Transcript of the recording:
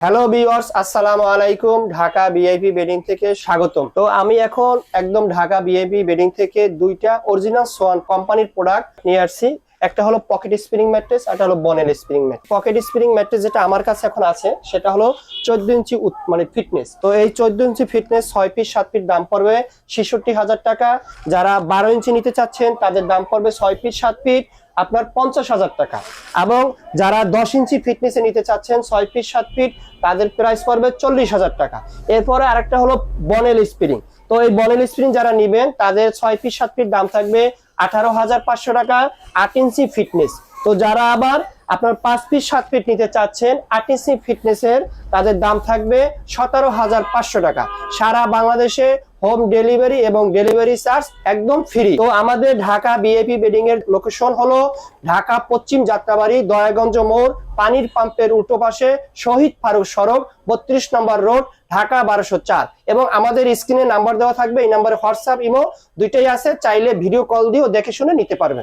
Hello viewers, আসসালামু আলাইকুম। Dhaka VIP bedding থেকে স্বাগতম। তো আমি এখন একদম ঢাকা ভিআইপি বেডিং থেকে দুইটা অরিজিনাল সোয়ান কোম্পানির প্রোডাক্ট নিয়ে আসছি। একটা হলো পকেট স্প্রিং ম্যাট্রেস, একটা হলো Bonnell spring mattress. Pocket spring mattress যেটা আমার কাছে এখন আছে সেটা হলো 14 ইঞ্চি মানে ফিটনেস। তো এই 14 ইঞ্চি ফিটনেস 6 পিস 7 পিস দাম পড়বে 66,000 টাকা। যারা 12 ইঞ্চি নিতে চাচ্ছেন তাদের দাম পড়বে 6 পিস 7 পিস আপনার 50,000 টাকা। এবং যারা 10 ইঞ্চি ফিটনেসে নিতে চাচ্ছেন 6 ফিট 7 ফিট তাদের প্রাইস পড়বে 40,000 টাকা। এরপরে আরেকটা হলো বনেল স্প্রিং। তো এই বনেল স্প্রিং যারা নিবেন তাদের 6 ফিট 7 ফিট দাম থাকবে 18,500 টাকা 8 ইঞ্চি ফিটনেস। তো যারা আবার আপনার 5 ফিট 7 ফিট নিতে চাচ্ছেন 8 ইঞ্চি ফিটনেসের তাদের দাম থাকবে 17,500 টাকা। সারা বাংলাদেশে হোম ডেলিভারি এবং ডেলিভারি চার্জ একদম ফ্রি। তো আমাদের ঢাকা ভিআইপি বেডিং এর লোকেশন হলো ঢাকা পশ্চিম যাত্রাবাড়ি দয়াগঞ্জ মোড়, পানির পাম্পের উল্টো পাশে শহীদ ফারুক সড়ক 32 নম্বর রোড, ঢাকা 1204। এবং আমাদের স্ক্রিনে নাম্বার দেওয়া থাকবে, এই নাম্বারে হোয়াটসঅ্যাপ ইমো দুইটাই আছে, চাইলে ভিডিও কল দিয়েও দেখে শুনে নিতে পারবেন।